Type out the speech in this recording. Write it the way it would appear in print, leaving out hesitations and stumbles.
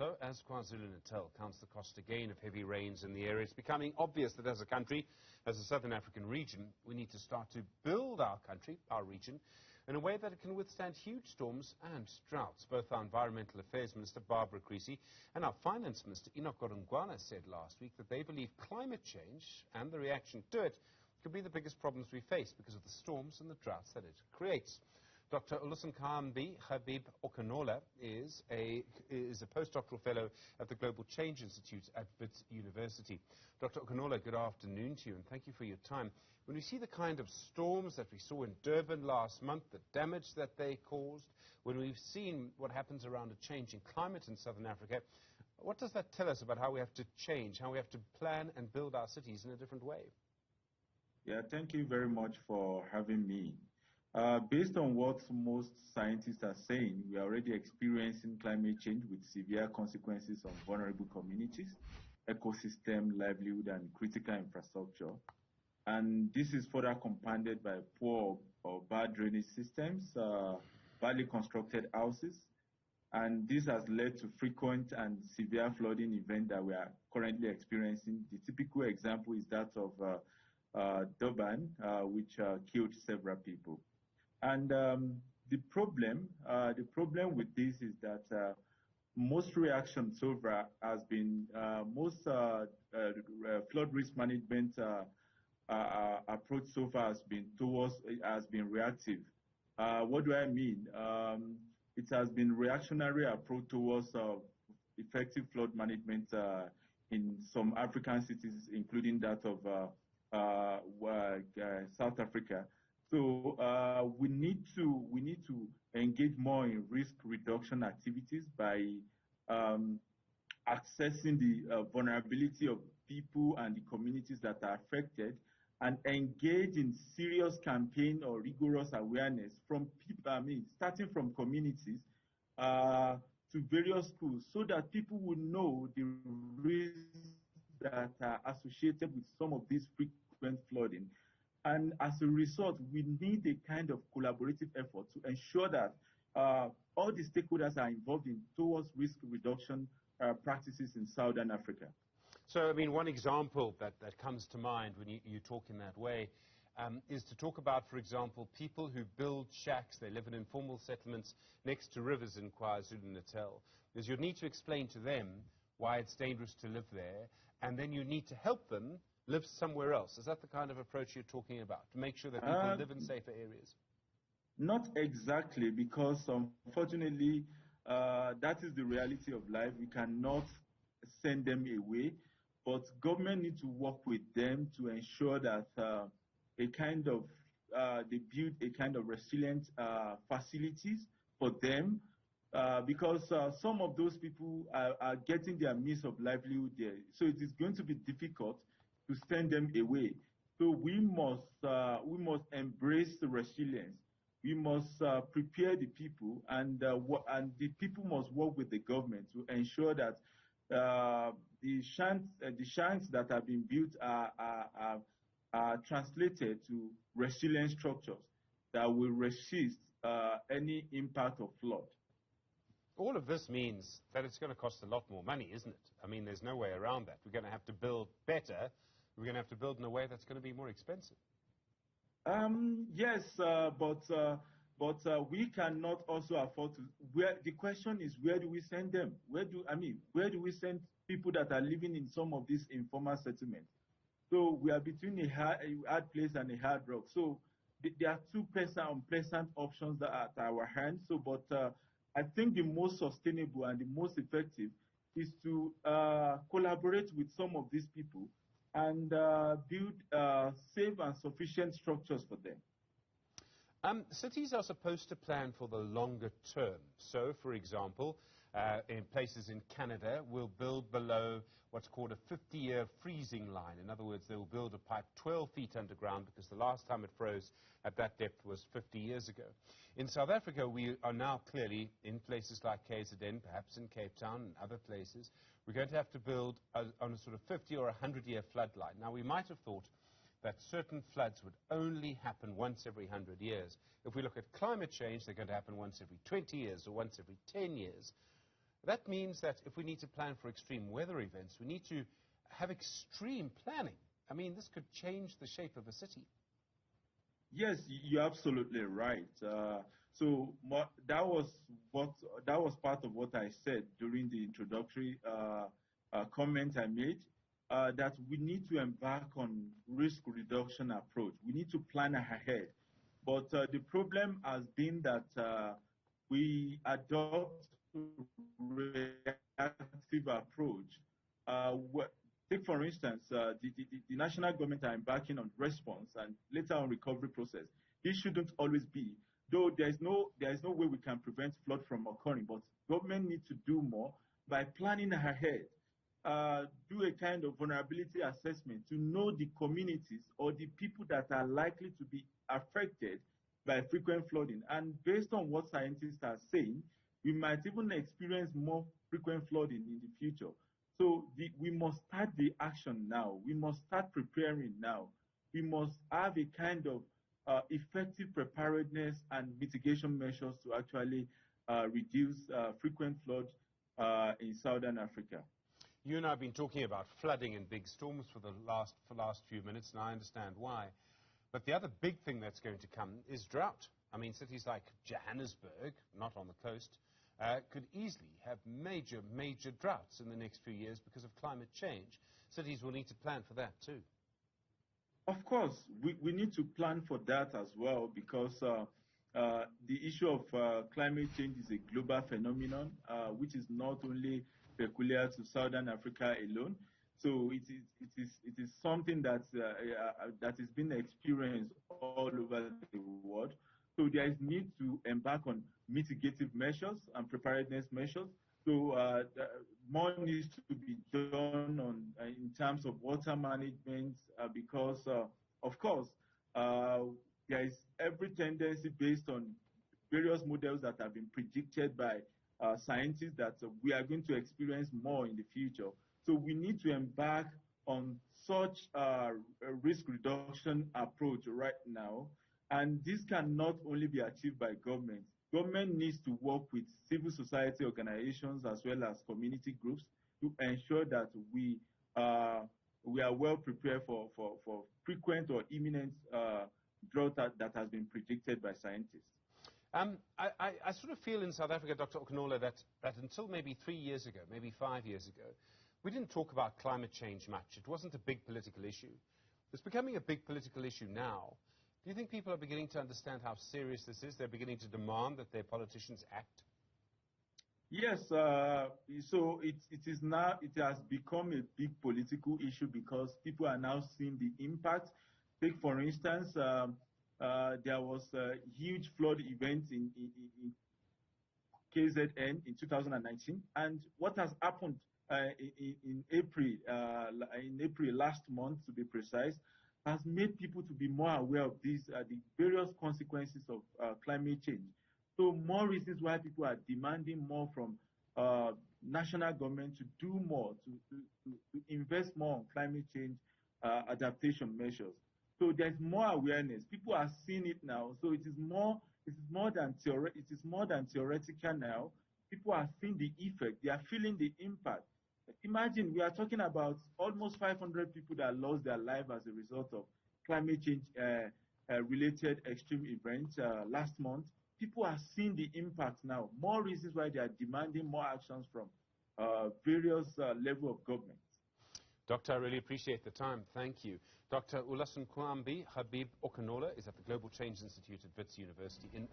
So, as KwaZulu-Natal counts the cost again of heavy rains in the area, it's becoming obvious that as a country, as a southern African region, we need to start to build our country, our region, in a way that it can withstand huge storms and droughts. Both our Environmental Affairs Minister, Barbara Creecy, and our Finance Minister, Enoch Godgonwana, said last week that they believe climate change and the reaction to it could be the biggest problems we face because of the storms and the droughts that it creates. Dr. Olasunkanmi Habeeb Okunola is a postdoctoral fellow at the Global Change Institute at Wits University. Dr. Okunola, good afternoon to you, and thank you for your time. When we see the kind of storms that we saw in Durban last month, the damage that they caused, when we've seen what happens around a change in climate in southern Africa, what does that tell us about how we have to change, how we have to plan and build our cities in a different way? Yeah, thank you very much for having me. Based on what most scientists are saying, we are already experiencing climate change with severe consequences on vulnerable communities, ecosystem, livelihood, and critical infrastructure. And this is further compounded by poor or bad drainage systems, badly constructed houses, and this has led to frequent and severe flooding events that we are currently experiencing. The typical example is that of Durban, which killed several people. And the problem with this is that most reaction so far has been most flood risk management approach so far has been reactive. What do I mean? It has been reactionary approach towards effective flood management in some African cities, including that of South Africa. So we need to engage more in risk reduction activities by assessing the vulnerability of people and the communities that are affected, and engage in serious campaign or rigorous awareness from people. Starting from communities to various schools, so that people will know the risks that are associated with some of these frequent flooding. And as a result, we need a kind of collaborative effort to ensure that all the stakeholders are involved in towards risk reduction practices in Southern Africa. So, one example that comes to mind when you talk in that way is to talk about, for example, people who build shacks. They live in informal settlements next to rivers in KwaZulu-Natal. Because you need to explain to them why it's dangerous to live there, and then you need to help them live somewhere else. Is that the kind of approach you're talking about, to make sure that people live in safer areas? Not exactly, because unfortunately, that is the reality of life. We cannot send them away, but government needs to work with them to ensure that they build a kind of resilient facilities for them, because some of those people are getting their means of livelihood there. So it is going to be difficult to send them away. So we must embrace the resilience. We must prepare the people, and the people must work with the government to ensure that the shanks that have been built are translated to resilient structures that will resist any impact of flood. All of this means that it's going to cost a lot more money, isn't it? There's no way around that. We're going to have to build better. We're going to have to build in a way that's going to be more expensive. Yes, but we cannot also afford to. The question is, where do we send them? Where do we send people that are living in some of these informal settlements? So we are between a hard place and a hard rock. So there are two unpleasant options that are at our hands. So, but I think the most sustainable and the most effective is to collaborate with some of these people and build safe and sufficient structures for them. Cities are supposed to plan for the longer term. So, for example, in places in Canada, we'll build below what's called a 50-year freezing line. In other words, they will build a pipe 12 feet underground, because the last time it froze at that depth was 50 years ago. In South Africa, we are now clearly, in places like KZN, perhaps in Cape Town and other places, we're going to have to build on a sort of 50 or 100-year floodline. Now, we might have thought that certain floods would only happen once every 100 years. If we look at climate change, they're going to happen once every 20 years or once every 10 years. That means that if we need to plan for extreme weather events, we need to have extreme planning. I mean, this could change the shape of a city. Yes, you're absolutely right. That was part of what I said during the introductory comment I made. That we need to embark on risk reduction approach. We need to plan ahead. But the problem has been that we adopt reactive approach. Take for instance, the national government are embarking on response and later on recovery process. This shouldn't always be, though there is no way we can prevent flood from occurring, but government needs to do more by planning ahead. Do a kind of vulnerability assessment to know the communities or the people that are likely to be affected by frequent flooding. And based on what scientists are saying, we might even experience more frequent flooding in the future. So we must start the action now. We must start preparing now. We must have a kind of effective preparedness and mitigation measures to actually reduce frequent flood in Southern Africa. You and I have been talking about flooding and big storms for the last few minutes, and I understand why. But the other big thing that's going to come is drought. I mean, cities like Johannesburg, not on the coast, could easily have major droughts in the next few years because of climate change. Cities will need to plan for that too. Of course, we need to plan for that as well, because the issue of climate change is a global phenomenon, which is not only peculiar to Southern Africa alone. So it is something that is being experienced all over the world. So there is need to embark on mitigative measures and preparedness measures. So more needs to be done in terms of water management, because of course there is every tendency based on various models that have been predicted by scientists that we are going to experience more in the future. So we need to embark on such a risk reduction approach right now. And this cannot only be achieved by government. Government needs to work with civil society organizations as well as community groups to ensure that we are well prepared for frequent or imminent drought that has been predicted by scientists. I sort of feel in South Africa, Dr. Okunola, that until maybe 3 years ago, maybe 5 years ago, we didn't talk about climate change much. It wasn't a big political issue. It's becoming a big political issue now. Do you think people are beginning to understand how serious this is? They're beginning to demand that their politicians act? Yes, so it has become a big political issue because people are now seeing the impact. Take for instance, there was a huge flood event in KZN in 2019, and what has happened in April last month, to be precise, has made people to be more aware of these the various consequences of climate change. So more reasons why people are demanding more from national government to do more, to invest more on climate change adaptation measures. So there's more awareness. People are seeing it now. So it is more than theoretical now. People are seeing the effect. They are feeling the impact. Imagine, we are talking about almost 500 people that lost their life as a result of climate change related extreme events last month. People are seeing the impact now. More reasons why they are demanding more actions from various levels of government. Doctor, I really appreciate the time. Thank you. Dr. Olasunkanmi Habeeb Okunola is at the Global Change Institute at Wits University in